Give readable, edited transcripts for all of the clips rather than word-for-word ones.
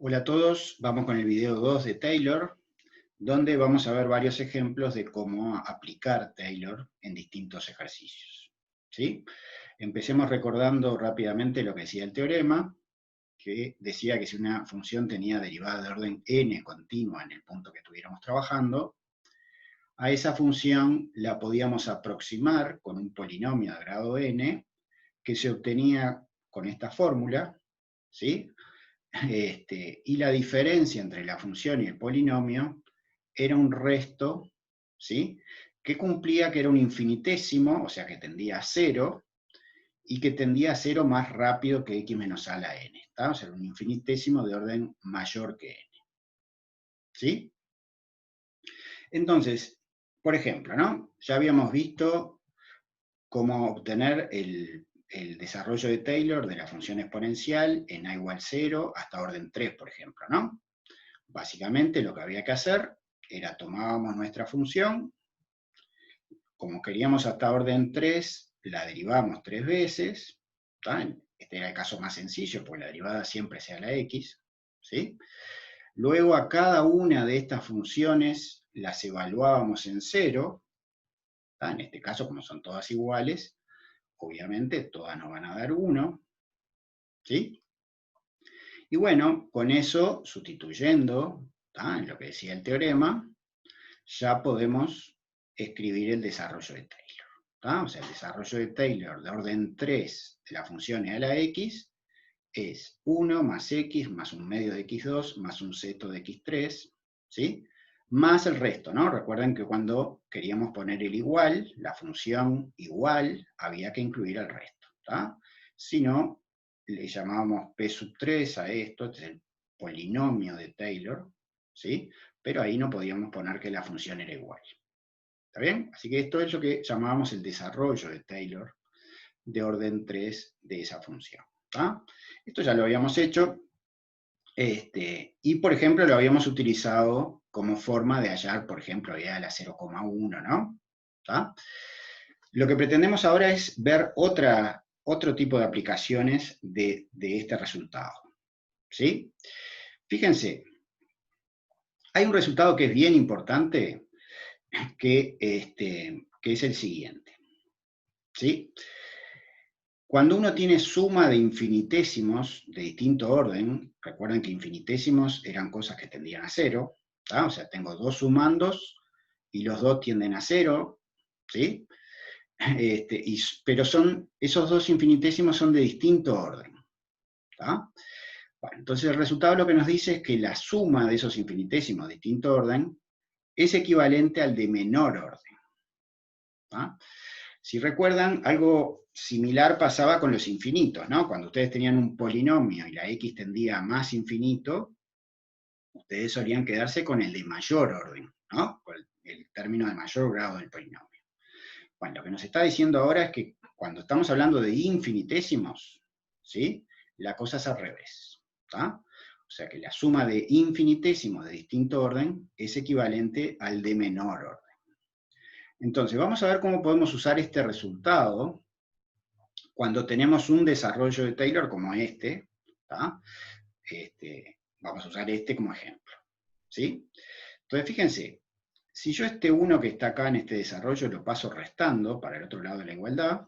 Hola a todos, vamos con el video 2 de Taylor, donde vamos a ver varios ejemplos de cómo aplicar Taylor en distintos ejercicios. ¿Sí? Empecemos recordando rápidamente lo que decía el teorema, que decía que si una función tenía derivada de orden n continua en el punto que estuviéramos trabajando, a esa función la podíamos aproximar con un polinomio de grado n, que se obtenía con esta fórmula, ¿sí? Y la diferencia entre la función y el polinomio era un resto, ¿sí? Que cumplía que era un infinitésimo, o sea que tendía a cero, y que tendía a cero más rápido que x menos a la n. ¿Está? O sea, un infinitésimo de orden mayor que n. ¿Sí? Entonces, por ejemplo, ¿no? Ya habíamos visto cómo obtener el desarrollo de Taylor de la función exponencial en a igual 0 hasta orden 3, por ejemplo, ¿no? Básicamente lo que había que hacer era tomábamos nuestra función, como queríamos hasta orden 3, la derivamos 3 veces, ¿tá? Este era el caso más sencillo, porque la derivada siempre sea la x, ¿sí? Luego a cada una de estas funciones las evaluábamos en 0, ¿tá? En este caso, como son todas iguales, obviamente todas nos van a dar 1, ¿sí? Y bueno, con eso, sustituyendo, ¿tá? En lo que decía el teorema, ya podemos escribir el desarrollo de Taylor, ¿tá? O sea, el desarrollo de Taylor de orden 3 de la función e a la x es 1 más x más un medio de x2 más un seto de x3, ¿sí? Más el resto, ¿no? Recuerden que cuando queríamos poner el igual, la función igual, había que incluir el resto, ¿tá? Si no, le llamábamos p sub 3 a esto, este es el polinomio de Taylor, ¿sí? Pero ahí no podíamos poner que la función era igual. ¿Está bien? Así que esto es lo que llamábamos el desarrollo de Taylor de orden 3 de esa función. ¿Tá? Esto ya lo habíamos hecho, y por ejemplo lo habíamos utilizado como forma de hallar, por ejemplo, e a la 0,1, ¿no? ¿Tá? Lo que pretendemos ahora es ver otro tipo de aplicaciones de este resultado. ¿Sí? Fíjense, hay un resultado que es bien importante, que es el siguiente. ¿Sí? Cuando uno tiene suma de infinitésimos de distinto orden, recuerden que infinitésimos eran cosas que tendían a cero, ¿tá? O sea, tengo dos sumandos y los dos tienden a cero, ¿sí? Pero esos dos infinitésimos son de distinto orden, ¿tá? Bueno, entonces el resultado lo que nos dice es que la suma de esos infinitésimos de distinto orden es equivalente al de menor orden, ¿tá? Si recuerdan, algo similar pasaba con los infinitos, ¿no? Cuando ustedes tenían un polinomio y la x tendía a más infinito, ustedes solían quedarse con el de mayor orden, ¿no? Con el término de mayor grado del polinomio. Bueno, lo que nos está diciendo ahora es que cuando estamos hablando de infinitesimos, ¿sí? La cosa es al revés, ¿tá? O sea que la suma de infinitesimos de distinto orden es equivalente al de menor orden. Entonces, vamos a ver cómo podemos usar este resultado cuando tenemos un desarrollo de Taylor como este, ¿tá? Vamos a usar este como ejemplo, ¿sí? Entonces, fíjense, si yo este 1 que está acá en este desarrollo lo paso restando para el otro lado de la igualdad,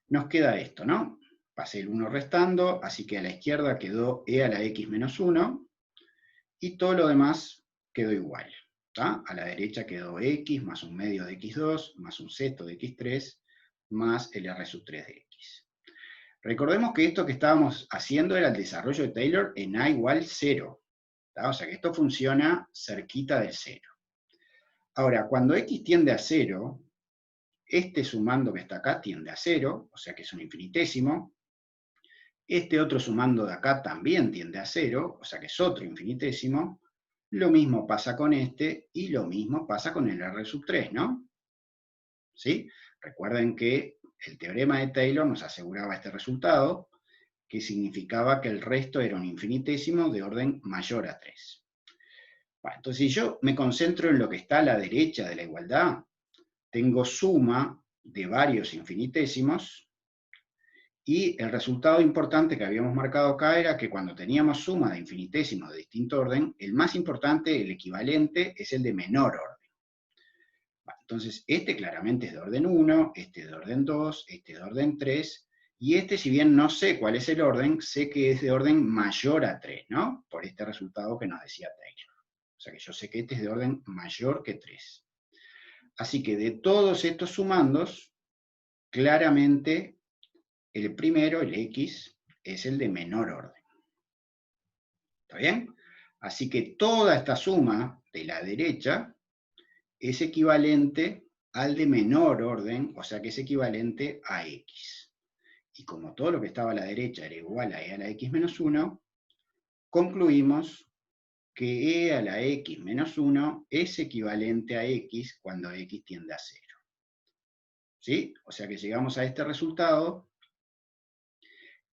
nos queda esto, ¿no? Pasé el 1 restando, así que a la izquierda quedó e a la x menos 1, y todo lo demás quedó igual, ¿tá? A la derecha quedó x más un medio de x2 más un seto de x3 más el r sub 3 de x. Recordemos que esto que estábamos haciendo era el desarrollo de Taylor en a igual 0. ¿tá? O sea que esto funciona cerquita del 0. Ahora, cuando x tiende a 0, este sumando que está acá tiende a 0, o sea que es un infinitésimo. Este otro sumando de acá también tiende a 0, o sea que es otro infinitésimo. Lo mismo pasa con este y lo mismo pasa con el r sub 3, ¿no? ¿Sí? Recuerden que el teorema de Taylor nos aseguraba este resultado, que significaba que el resto era un infinitésimo de orden mayor a 3. Bueno, entonces, si yo me concentro en lo que está a la derecha de la igualdad, tengo suma de varios infinitésimos, Y el resultado importante que habíamos marcado acá era que cuando teníamos suma de infinitésimos de distinto orden, el más importante, el equivalente, es el de menor orden. Entonces, este claramente es de orden 1, este es de orden 2, este es de orden 3, y este, si bien no sé cuál es el orden, sé que es de orden mayor a 3, ¿no? Por este resultado que nos decía Taylor. O sea que yo sé que este es de orden mayor que 3. Así que de todos estos sumandos, claramente el primero, el X, es el de menor orden. ¿Está bien? Así que toda esta suma de la derecha es equivalente al de menor orden, o sea que es equivalente a X. Y como todo lo que estaba a la derecha era igual a E a la X menos 1, concluimos que E a la X menos 1 es equivalente a X cuando X tiende a 0. ¿Sí? O sea que llegamos a este resultado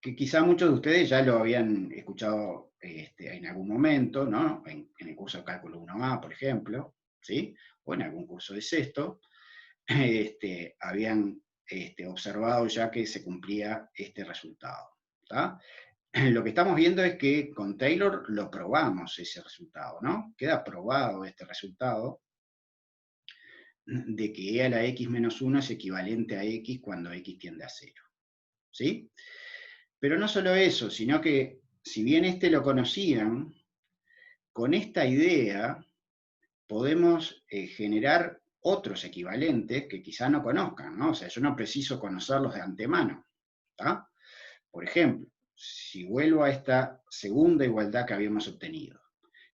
que quizá muchos de ustedes ya lo habían escuchado en algún momento, ¿no? En el curso de cálculo 1A, por ejemplo, ¿sí? O en algún curso de sexto, habían observado ya que se cumplía este resultado. ¿Tá? Lo que estamos viendo es que con Taylor lo probamos ese resultado, ¿no? Queda probado este resultado de que E a la X menos 1 es equivalente a X cuando X tiende a 0. ¿Sí? Pero no solo eso, sino que si bien lo conocían, con esta idea podemos generar otros equivalentes que quizá no conozcan, ¿no? O sea, yo no preciso conocerlos de antemano, ¿tá? Por ejemplo, si vuelvo a esta segunda igualdad que habíamos obtenido,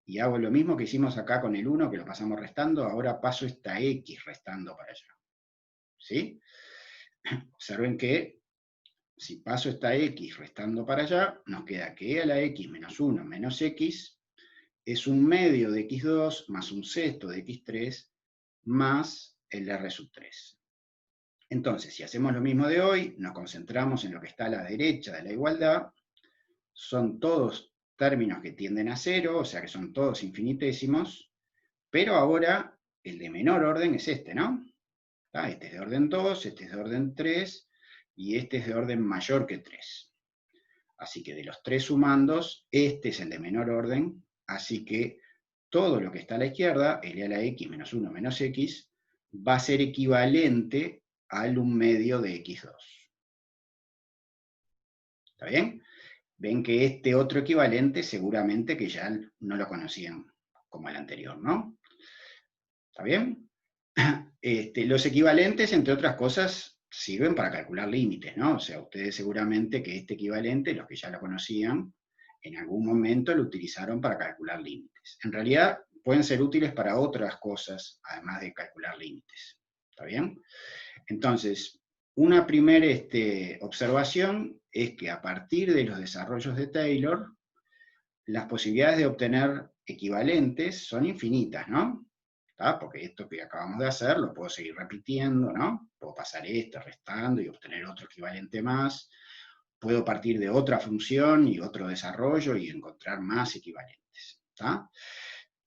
y hago lo mismo que hicimos acá con el 1, que lo pasamos restando, ahora paso esta X restando para allá, ¿sí? Observen que si paso esta X restando para allá, nos queda que E a la X menos 1 menos X es un medio de X2 más un sexto de X3 más el R sub 3. Entonces, si hacemos lo mismo de hoy, nos concentramos en lo que está a la derecha de la igualdad, son todos términos que tienden a 0, o sea que son todos infinitésimos, pero ahora el de menor orden es este, ¿no? Este es de orden 2, este es de orden 3, y este es de orden mayor que 3. Así que de los tres sumandos, este es el de menor orden, así que todo lo que está a la izquierda, L a la X menos 1 menos X, va a ser equivalente al 1 medio de X2. ¿Está bien? Ven que este otro equivalente seguramente que ya no lo conocían como el anterior, ¿no? ¿Está bien? Los equivalentes, entre otras cosas, sirven para calcular límites, ¿no? O sea, ustedes seguramente que este equivalente, los que ya lo conocían, en algún momento lo utilizaron para calcular límites. En realidad, pueden ser útiles para otras cosas, además de calcular límites. ¿Está bien? Entonces, una primera observación es que a partir de los desarrollos de Taylor, las posibilidades de obtener equivalentes son infinitas, ¿no? ¿Tá? Porque esto que acabamos de hacer lo puedo seguir repitiendo, ¿no? Puedo pasar restando y obtener otro equivalente más. Puedo partir de otra función y otro desarrollo y encontrar más equivalentes. ¿Tá?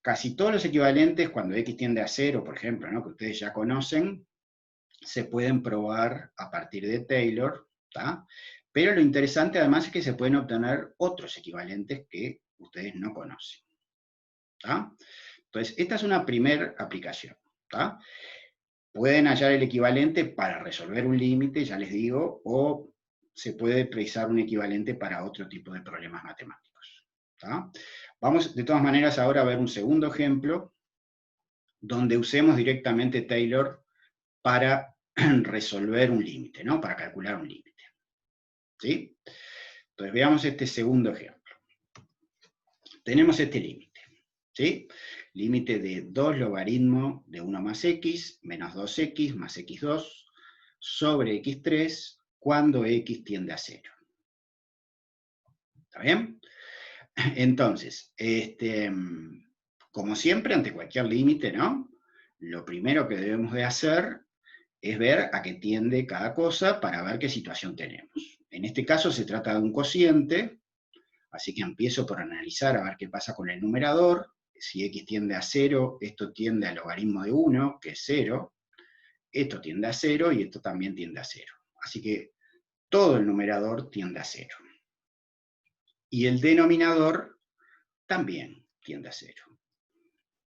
Casi todos los equivalentes, cuando X tiende a 0, por ejemplo, ¿no? Que ustedes ya conocen, se pueden probar a partir de Taylor, ¿tá? Pero lo interesante además es que se pueden obtener otros equivalentes que ustedes no conocen. ¿Tá? Entonces, esta es una primera aplicación. ¿Tá? Pueden hallar el equivalente para resolver un límite, ya les digo, o se puede precisar un equivalente para otro tipo de problemas matemáticos. ¿Tá? Vamos, de todas maneras, ahora a ver un segundo ejemplo, donde usemos directamente Taylor para resolver un límite, ¿no? Para calcular un límite. ¿Sí? Entonces, veamos este segundo ejemplo. Tenemos este límite. ¿Sí? Límite de 2 logaritmo de 1 más x menos 2x más x2 sobre x3 cuando x tiende a 0. ¿Está bien? Entonces, como siempre, ante cualquier límite, ¿no? Lo primero que debemos de hacer es ver a qué tiende cada cosa para ver qué situación tenemos. En este caso se trata de un cociente, así que empiezo por analizar a ver qué pasa con el numerador. Si x tiende a 0, esto tiende al logaritmo de 1, que es 0. Esto tiende a 0 y esto también tiende a 0. Así que todo el numerador tiende a 0. Y el denominador también tiende a 0.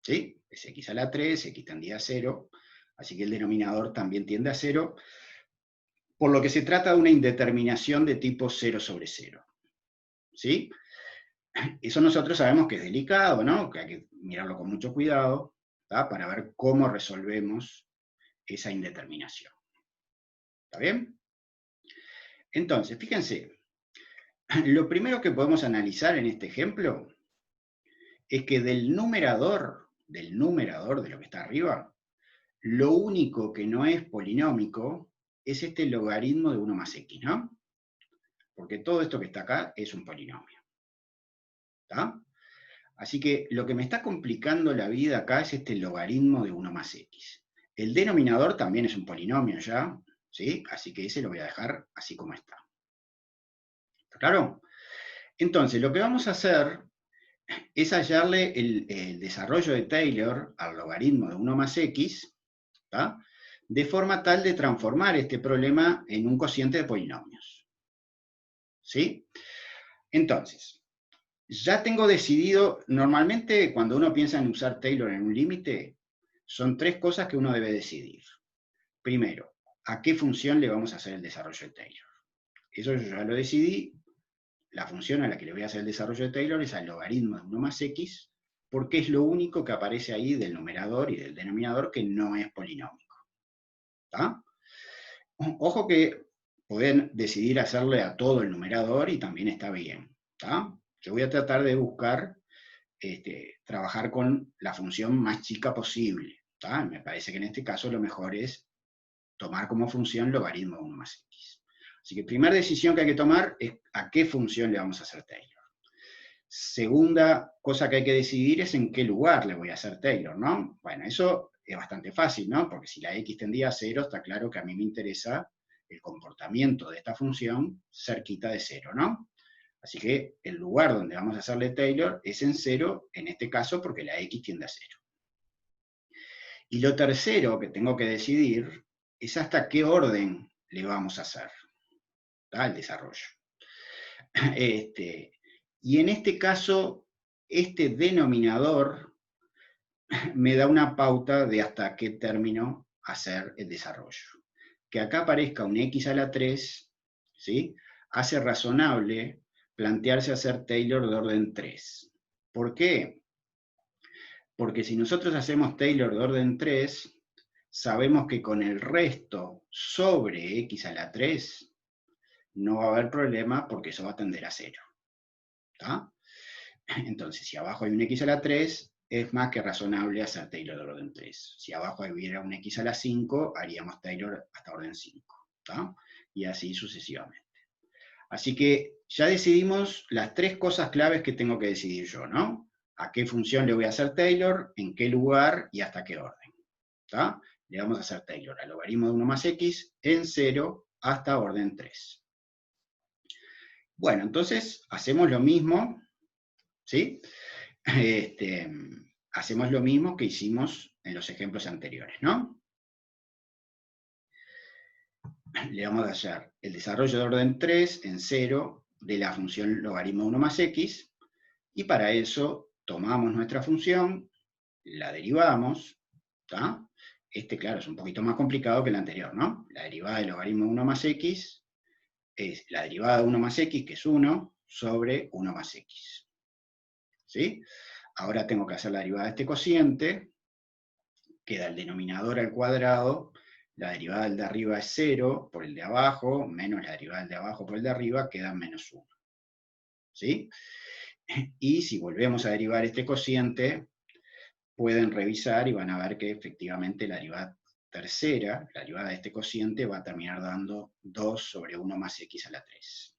¿Sí? Es x a la 3, x tendía a 0, así que el denominador también tiende a 0, por lo que se trata de una indeterminación de tipo 0 sobre 0. ¿Sí? Eso nosotros sabemos que es delicado, ¿no? Que hay que mirarlo con mucho cuidado, ¿tá? Para ver cómo resolvemos esa indeterminación. ¿Está bien? Entonces, fíjense, lo primero que podemos analizar en este ejemplo es que del numerador de lo que está arriba, lo único que no es polinómico es este logaritmo de 1 más x, ¿no? Porque todo esto que está acá es un polinomio. ¿Está? Así que lo que me está complicando la vida acá es este logaritmo de 1 más x. El denominador también es un polinomio ya, ¿sí? Así que ese lo voy a dejar así como está. ¿Está claro? Entonces, lo que vamos a hacer es hallarle el desarrollo de Taylor al logaritmo de 1 más x, ¿tá? De forma tal de transformar este problema en un cociente de polinomios. ¿Sí? Entonces, ya tengo decidido, normalmente cuando uno piensa en usar Taylor en un límite, son 3 cosas que uno debe decidir. Primero, ¿a qué función le vamos a hacer el desarrollo de Taylor? Eso yo ya lo decidí. La función a la que le voy a hacer el desarrollo de Taylor es al logaritmo de 1 más x, porque es lo único que aparece ahí del numerador y del denominador que no es polinómico. ¿Está? Ojo que pueden decidir hacerle a todo el numerador y también está bien. ¿Está? Yo voy a tratar de buscar trabajar con la función más chica posible. ¿Tá? Me parece que en este caso lo mejor es tomar como función logaritmo de 1 más x. Así que primera decisión que hay que tomar es a qué función le vamos a hacer Taylor. Segunda cosa que hay que decidir es en qué lugar le voy a hacer Taylor, ¿no? Bueno, eso es bastante fácil, ¿no? Porque si la x tendía a 0, está claro que a mí me interesa el comportamiento de esta función cerquita de 0, ¿no? Así que el lugar donde vamos a hacerle Taylor es en 0, en este caso porque la x tiende a 0. Y lo tercero que tengo que decidir es hasta qué orden le vamos a hacer, ¿tá? El desarrollo. Y en este caso, este denominador me da una pauta de hasta qué término hacer el desarrollo. Que acá aparezca un x a la 3, ¿sí? Hace razonable plantearse hacer Taylor de orden 3. ¿Por qué? Porque si nosotros hacemos Taylor de orden 3, sabemos que con el resto sobre x a la 3 no va a haber problema porque eso va a tender a 0. ¿Está? Entonces, si abajo hay un x a la 3, es más que razonable hacer Taylor de orden 3. Si abajo hubiera un x a la 5, haríamos Taylor hasta orden 5. ¿Está? Y así sucesivamente. Así que ya decidimos las 3 cosas claves que tengo que decidir yo, ¿no? A qué función le voy a hacer Taylor, en qué lugar y hasta qué orden. ¿Está? Le vamos a hacer Taylor al logaritmo de 1 más x en 0 hasta orden 3. Bueno, entonces hacemos lo mismo, ¿sí? Hacemos lo mismo que hicimos en los ejemplos anteriores, ¿no? Le vamos a hacer el desarrollo de orden 3 en 0 de la función logaritmo de 1 más x, y para eso tomamos nuestra función, la derivamos, ¿está? Claro, es un poquito más complicado que el anterior, ¿no? La derivada del logaritmo de 1 más x es la derivada de 1 más x, que es 1, sobre 1 más x. ¿Sí? Ahora tengo que hacer la derivada de este cociente, queda el denominador al cuadrado, la derivada del de arriba es 0 por el de abajo, menos la derivada del de abajo por el de arriba, queda menos 1. ¿Sí? Y si volvemos a derivar este cociente, pueden revisar y van a ver que efectivamente la derivada tercera, la derivada de este cociente, va a terminar dando 2 sobre 1 más x a la 3.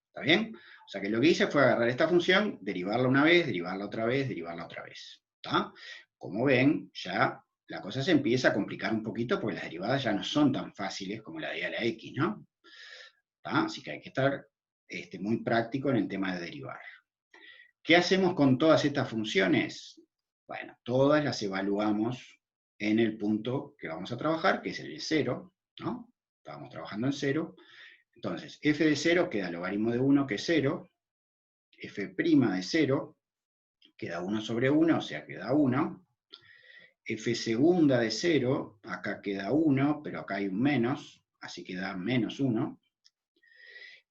¿Está bien? O sea que lo que hice fue agarrar esta función, derivarla una vez, derivarla otra vez, derivarla otra vez. ¿Está? Como ven, ya la cosa se empieza a complicar un poquito porque las derivadas ya no son tan fáciles como la de la x, ¿no? ¿Está? Así que hay que estar muy práctico en el tema de derivar. ¿Qué hacemos con todas estas funciones? Bueno, todas las evaluamos en el punto que vamos a trabajar, que es el 0, ¿no? estábamos trabajando en 0. Entonces, f de 0 queda logaritmo de 1, que es 0, f' de 0 queda 1 sobre 1, o sea, queda 1, f segunda de 0, acá queda 1, pero acá hay un menos, así que da menos 1,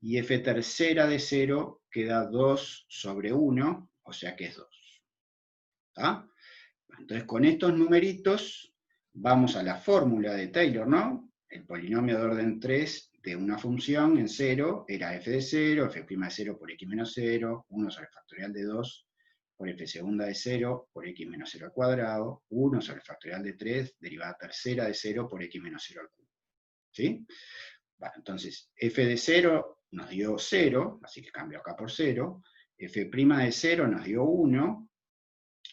y f tercera de 0 queda 2 sobre 1, o sea que es 2. ¿Está? Entonces, con estos numeritos vamos a la fórmula de Taylor, ¿no? El polinomio de orden 3 de una función en 0 era f de 0, f' de 0 por x menos 0, 1 sobre el factorial de 2 por f segunda de 0 por x menos 0 al cuadrado, 1 sobre el factorial de 3, derivada tercera de 0 por x menos 0 al cubo. ¿Sí? Bueno, entonces, f de 0 nos dio 0, así que cambio acá por 0, f' de 0 nos dio 1,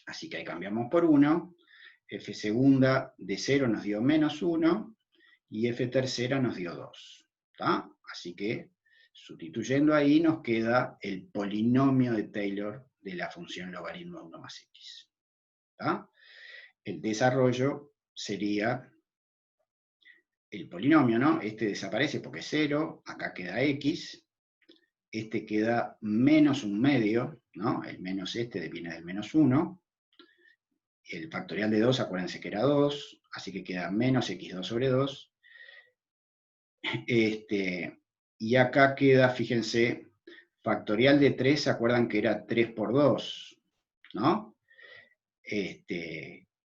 así que ahí cambiamos por 1, f segunda de 0 nos dio menos 1, y f tercera nos dio 2. ¿Está? Así que, sustituyendo ahí, nos queda el polinomio de Taylor de la función logaritmo de 1 más x. ¿Está? El desarrollo sería el polinomio, ¿no? Este desaparece porque es 0, acá queda x, este queda menos un medio, ¿no? El menos este viene del menos 1, el factorial de 2, acuérdense que era 2, así que queda menos x2 sobre 2, y acá queda, fíjense, factorial de 3, ¿se acuerdan que era 3 por 2? ¿No?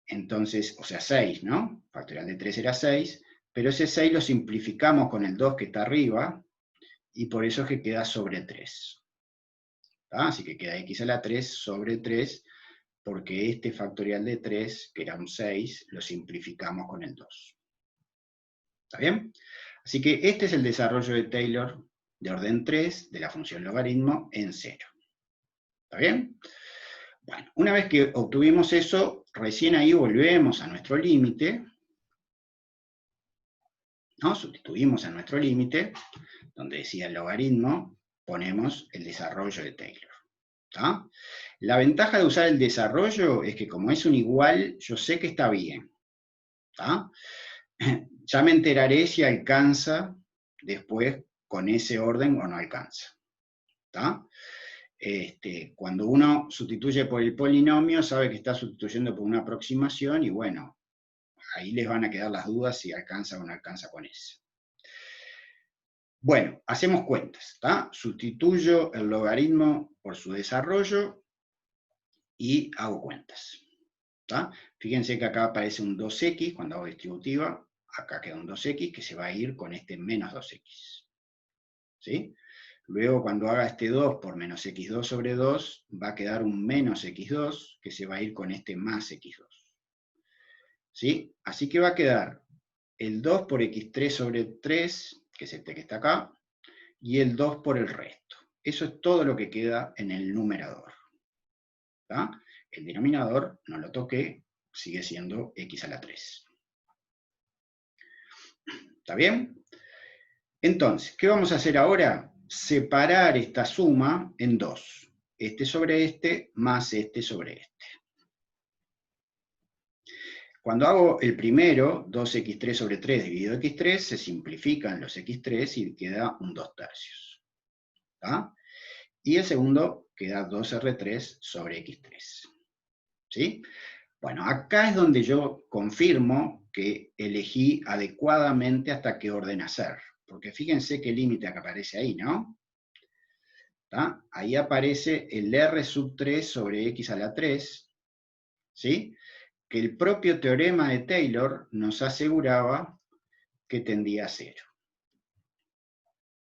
Entonces, o sea, 6, ¿no? Factorial de 3 era 6, pero ese 6 lo simplificamos con el 2 que está arriba, y por eso es que queda sobre 3. ¿Tá? Así que queda x a la 3 sobre 3, porque este factorial de 3, que era un 6, lo simplificamos con el 2. ¿Está bien? Así que este es el desarrollo de Taylor de orden 3 de la función logaritmo en 0. ¿Está bien? Bueno, una vez que obtuvimos eso, recién ahí volvemos a nuestro límite, ¿no? Sustituimos a nuestro límite, donde decía el logaritmo, ponemos el desarrollo de Taylor. ¿Está? La ventaja de usar el desarrollo es que como es un igual, yo sé que está bien. ¿Está? Ya me enteraré si alcanza después con ese orden o no alcanza. ¿Está? Cuando uno sustituye por el polinomio, sabe que está sustituyendo por una aproximación y bueno, ahí les van a quedar las dudas si alcanza o no alcanza con ese. Bueno, hacemos cuentas. ¿Está? Sustituyo el logaritmo por su desarrollo y hago cuentas. ¿Está? Fíjense que acá aparece un 2x cuando hago distributiva, acá queda un 2x que se va a ir con este menos 2x. ¿Sí? Luego cuando haga este 2 por menos x2 sobre 2, va a quedar un menos x2 que se va a ir con este más x2. ¿Sí? Así que va a quedar el 2 por x3 sobre 3, que es este que está acá, y el 2 por el resto. Eso es todo lo que queda en el numerador. ¿Está? El denominador, no lo toqué, sigue siendo x a la 3. ¿Está bien? Entonces, ¿qué vamos a hacer ahora? Separar esta suma en dos. Este sobre este, más este sobre este. Cuando hago el primero, 2x3 sobre 3 dividido x3, se simplifican los x3 y queda un 2 tercios. ¿Está? Y el segundo queda 2r3 sobre x3. ¿Sí? Bueno, acá es donde yo confirmo que elegí adecuadamente hasta qué orden hacer. Porque fíjense qué límite que aparece ahí, ¿no? ¿Está? Ahí aparece el r sub 3 sobre x a la 3, ¿sí? Que el propio teorema de Taylor nos aseguraba que tendía a 0.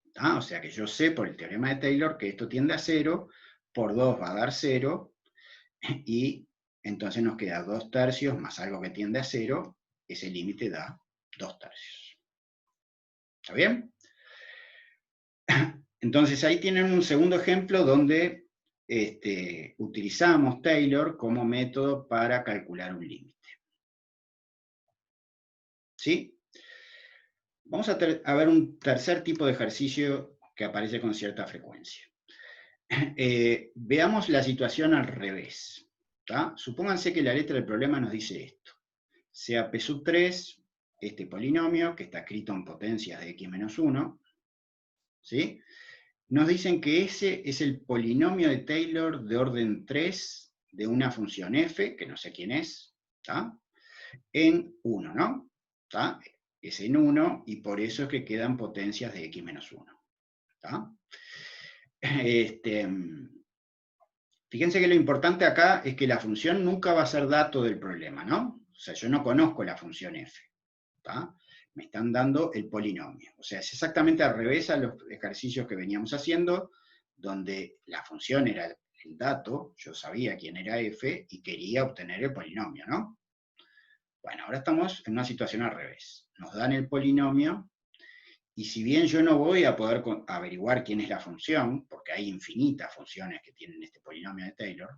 ¿Está? O sea que yo sé por el teorema de Taylor que esto tiende a 0, por 2 va a dar 0, y entonces nos queda 2 tercios más algo que tiende a 0, ese límite da 2 tercios. ¿Está bien? Entonces ahí tienen un segundo ejemplo donde utilizamos Taylor como método para calcular un límite. ¿Sí? Vamos a ver un tercer tipo de ejercicio que aparece con cierta frecuencia. Veamos la situación al revés. ¿Tá? Supónganse que la letra del problema nos dice esto. Sea P sub 3 este polinomio, que está escrito en potencias de x menos 1, ¿sí? Nos dicen que ese es el polinomio de Taylor de orden 3 de una función f, que no sé quién es, ¿tá? En 1, ¿no? ¿Tá? Es en 1 y por eso es que quedan potencias de x menos 1. ¿Tá? Fíjense que lo importante acá es que la función nunca va a ser dato del problema, ¿no? O sea, yo no conozco la función f. ¿Tá? Me están dando el polinomio. O sea, es exactamente al revés a los ejercicios que veníamos haciendo, donde la función era el dato, yo sabía quién era f y quería obtener el polinomio, ¿no? Bueno, ahora estamos en una situación al revés. Nos dan el polinomio, y si bien yo no voy a poder averiguar quién es la función, porque hay infinitas funciones que tienen este polinomio de Taylor,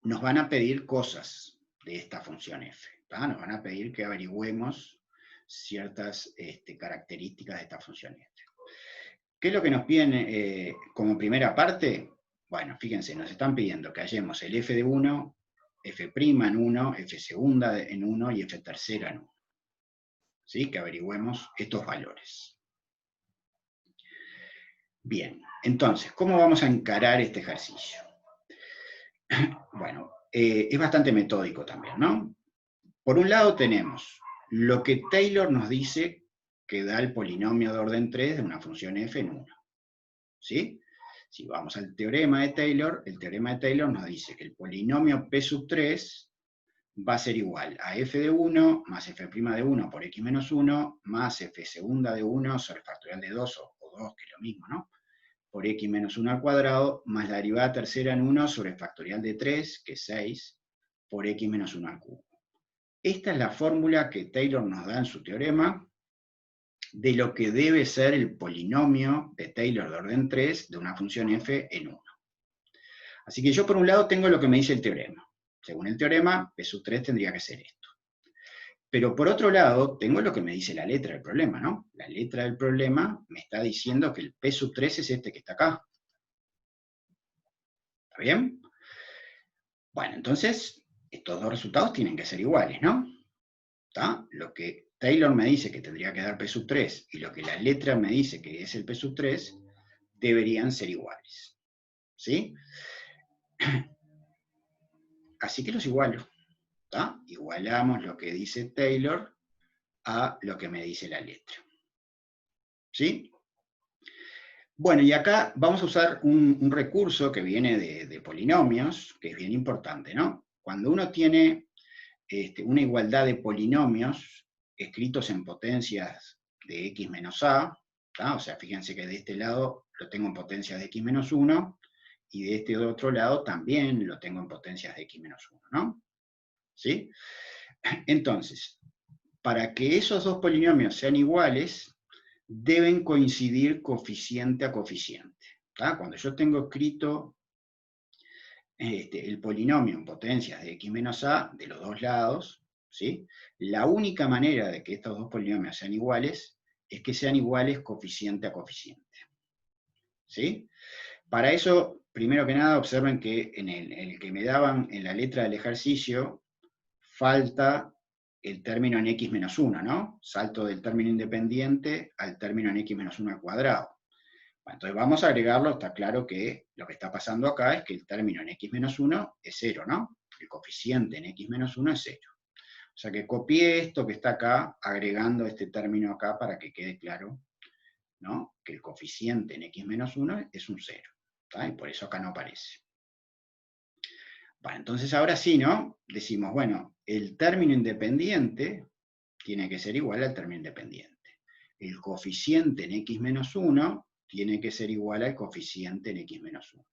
nos van a pedir cosas de esta función f. ¿tá? Nos van a pedir que averigüemos ciertas características de esta función f. ¿Qué es lo que nos piden como primera parte? Bueno, fíjense, nos están pidiendo que hallemos el f de 1, f' en 1, f segunda en 1 y f tercera en 1. ¿Sí? Que averigüemos estos valores. Bien, entonces, ¿cómo vamos a encarar este ejercicio? Bueno, es bastante metódico también, ¿no? Por un lado tenemos lo que Taylor nos dice que da el polinomio de orden 3 de una función f en 1. ¿Sí? Si vamos al teorema de Taylor, el teorema de Taylor nos dice que el polinomio p sub 3 va a ser igual a f de 1 más f' de 1 por x menos 1 más f segunda de 1 sobre factorial de 2 o 2, que es lo mismo, ¿no? Por x menos 1 al cuadrado más la derivada tercera en 1 sobre factorial de 3, que es 6, por x menos 1 al cubo. Esta es la fórmula que Taylor nos da en su teorema de lo que debe ser el polinomio de Taylor de orden 3 de una función f en 1. Así que yo por un lado tengo lo que me dice el teorema. Según el teorema, p sub 3 tendría que ser esto. Pero por otro lado, tengo lo que me dice la letra del problema, ¿no? La letra del problema me está diciendo que el p sub 3 es este que está acá. ¿Está bien? Bueno, entonces, estos dos resultados tienen que ser iguales, ¿no? ¿Está? Lo que Taylor me dice que tendría que dar p sub 3 y lo que la letra me dice que es el p sub 3 deberían ser iguales. ¿Sí? Así que los igualo. ¿Está? Igualamos lo que dice Taylor a lo que me dice la letra. ¿Sí? Bueno, y acá vamos a usar un recurso que viene de polinomios, que es bien importante, ¿no? Cuando uno tiene una igualdad de polinomios escritos en potencias de x menos a, ¿tá? O sea, fíjense que de este lado lo tengo en potencias de x menos 1, y de este otro lado también lo tengo en potencias de x menos 1, ¿no? ¿Sí? Entonces, para que esos dos polinomios sean iguales, deben coincidir coeficiente a coeficiente. ¿tá? Cuando yo tengo escrito el polinomio en potencias de x menos a de los dos lados, ¿sí? La única manera de que estos dos polinomios sean iguales es que sean iguales coeficiente a coeficiente. ¿Sí? Para eso, primero que nada, observen que en el que me daban en la letra del ejercicio, falta el término en x menos 1, ¿no? Salto del término independiente al término en x menos 1 al cuadrado. Bueno, entonces vamos a agregarlo, está claro que lo que está pasando acá es que el término en x menos 1 es 0, ¿no? El coeficiente en x menos 1 es 0. O sea que copié esto que está acá, agregando este término acá para que quede claro, ¿no? Que el coeficiente en x menos 1 es un 0. ¿tá? Y por eso acá no aparece. Bueno, entonces ahora sí, ¿no? Decimos, bueno, el término independiente tiene que ser igual al término independiente. El coeficiente en x menos 1 tiene que ser igual al coeficiente en x menos 1.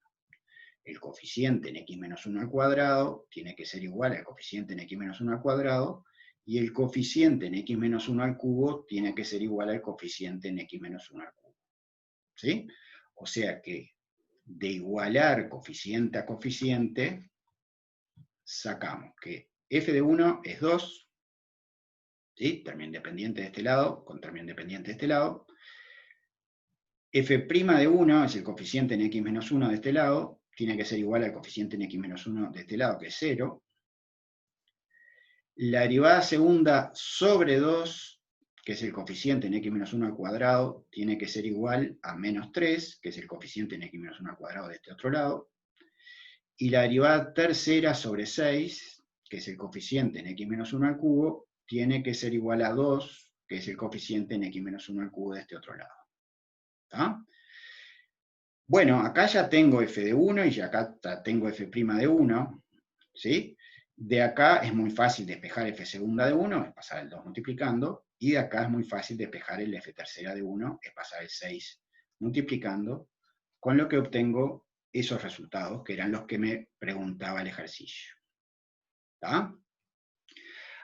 El coeficiente en x menos 1 al cuadrado tiene que ser igual al coeficiente en x menos 1 al cuadrado, y el coeficiente en x menos 1 al cubo tiene que ser igual al coeficiente en x menos 1 al cubo. ¿Sí? O sea que de igualar coeficiente a coeficiente, sacamos que f de 1 es 2, ¿sí? Término independiente de este lado con término independiente de este lado. f' de 1 es el coeficiente en x menos 1 de este lado, tiene que ser igual al coeficiente en x menos 1 de este lado, que es 0. La derivada segunda sobre 2, que es el coeficiente en x menos 1 al cuadrado, tiene que ser igual a menos 3, que es el coeficiente en x menos 1 al cuadrado de este otro lado. Y la derivada tercera sobre 6, que es el coeficiente en x menos 1 al cubo, tiene que ser igual a 2, que es el coeficiente en x menos 1 al cubo de este otro lado. ¿Está? Bueno, acá ya tengo f de 1 y acá tengo f' de 1, ¿sí? De acá es muy fácil despejar f segunda de 1, es pasar el 2 multiplicando, y de acá es muy fácil despejar el f tercera de 1, es pasar el 6 multiplicando, con lo que obtengo esos resultados, que eran los que me preguntaba el ejercicio. ¿Está?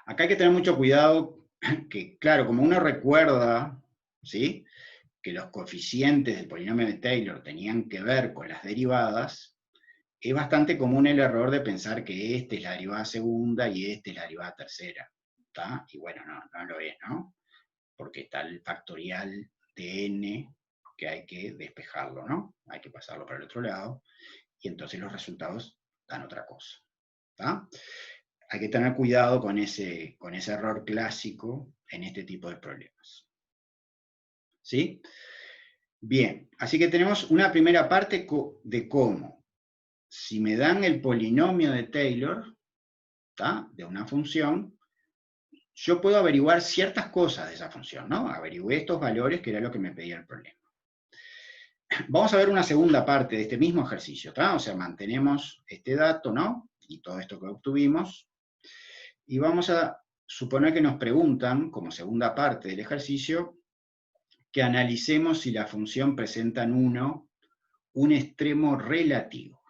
Acá hay que tener mucho cuidado, que claro, como uno recuerda, ¿sí?, que los coeficientes del polinomio de Taylor tenían que ver con las derivadas, es bastante común el error de pensar que esta es la derivada segunda y esta es la derivada tercera. ¿Está? Y bueno, no lo es, ¿no? Porque está el factorial de n que hay que despejarlo, ¿no? Hay que pasarlo para el otro lado, y entonces los resultados dan otra cosa. ¿Está? Hay que tener cuidado con ese error clásico en este tipo de problemas. ¿Sí? Bien, así que tenemos una primera parte de cómo, si me dan el polinomio de Taylor, ¿tá?, de una función, yo puedo averiguar ciertas cosas de esa función, ¿no? Averigué estos valores, que era lo que me pedía el problema. Vamos a ver una segunda parte de este mismo ejercicio, ¿tá? O sea, mantenemos este dato, ¿no?, y todo esto que obtuvimos, y vamos a suponer que nos preguntan, como segunda parte del ejercicio, que analicemos si la función presenta en 1 un extremo relativo.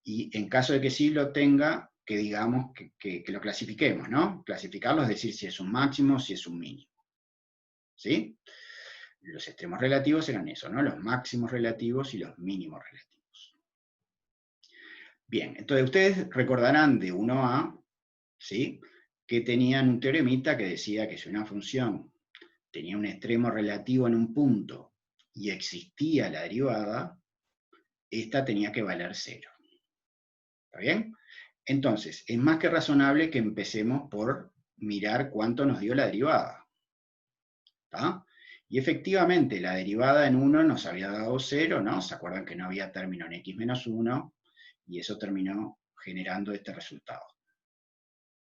Y en caso de que sí lo tenga, que digamos que lo clasifiquemos, ¿no? Clasificarlo es decir si es un máximo, si es un mínimo. ¿Sí? Los extremos relativos eran eso, ¿no? Los máximos relativos y los mínimos relativos. Bien, entonces ustedes recordarán de 1a, ¿sí?, que tenían un teoremita que decía que si una función tenía un extremo relativo en un punto y existía la derivada, esta tenía que valer 0. ¿Está bien? Entonces, es más que razonable que empecemos por mirar cuánto nos dio la derivada. ¿Está? Y efectivamente, la derivada en 1 nos había dado 0, ¿no? ¿Se acuerdan que no había término en x menos 1? Y eso terminó generando este resultado.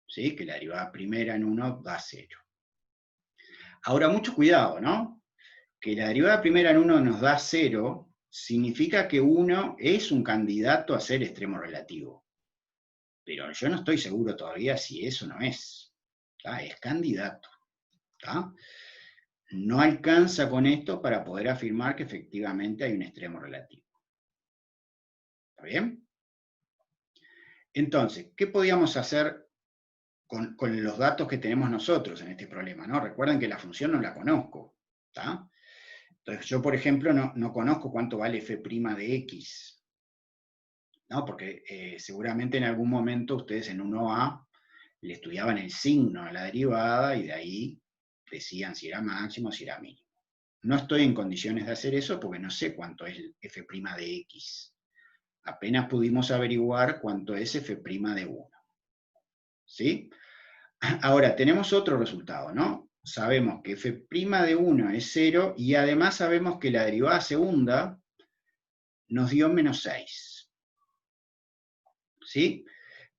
¿Sí? Que la derivada primera en 1 da 0. Ahora, mucho cuidado, ¿no? Que la derivada primera en 1 nos da 0, significa que 1 es un candidato a ser extremo relativo. Pero yo no estoy seguro todavía si eso no es. ¿Está? Es candidato. ¿Está? No alcanza con esto para poder afirmar que efectivamente hay un extremo relativo. ¿Está bien? Entonces, ¿qué podíamos hacer con los datos que tenemos nosotros en este problema? ¿No? Recuerden que la función no la conozco. ¿Está? Entonces, yo, por ejemplo, no conozco cuánto vale f' de x. ¿No? Porque seguramente en algún momento ustedes en 1a le estudiaban el signo a la derivada y de ahí decían si era máximo o si era mínimo. No estoy en condiciones de hacer eso porque no sé cuánto es el f' de x. Apenas pudimos averiguar cuánto es f' de 1. ¿Sí? Ahora, tenemos otro resultado, ¿no? Sabemos que f' de 1 es 0 y además sabemos que la derivada segunda nos dio menos 6. ¿Sí?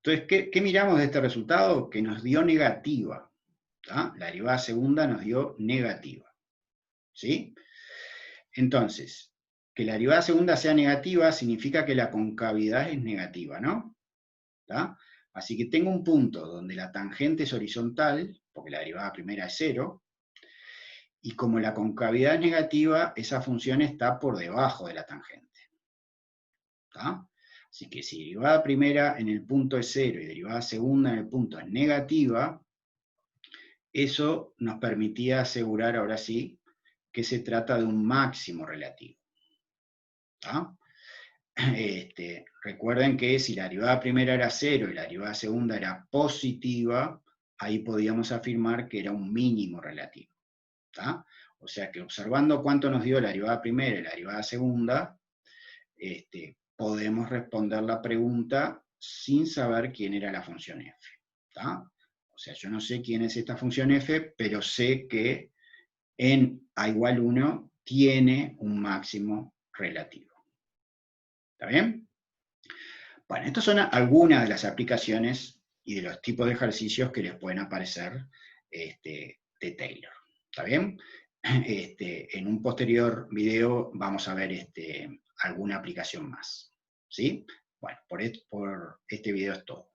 Entonces, ¿qué miramos de este resultado? Que nos dio negativa. ¿Tá? La derivada segunda nos dio negativa. ¿Sí? Entonces, que la derivada segunda sea negativa significa que la concavidad es negativa, ¿no? ¿Tá? Así que tengo un punto donde la tangente es horizontal, porque la derivada primera es 0, y como la concavidad es negativa, esa función está por debajo de la tangente. ¿Tá? Así que si derivada primera en el punto es 0 y derivada segunda en el punto es negativa, eso nos permitía asegurar ahora sí que se trata de un máximo relativo. ¿Tá? Recuerden que si la derivada primera era 0 y la derivada segunda era positiva, ahí podíamos afirmar que era un mínimo relativo. ¿Tá? O sea que observando cuánto nos dio la derivada primera y la derivada segunda, podemos responder la pregunta sin saber quién era la función f. ¿Tá? sea, yo no sé quién es esta función f, pero sé que en a igual 1 tiene un máximo relativo. ¿Está bien? Bueno, estas son algunas de las aplicaciones y de los tipos de ejercicios que les pueden aparecer de Taylor. ¿Está bien? En un posterior video vamos a ver alguna aplicación más. ¿Sí? Bueno, por este video es todo.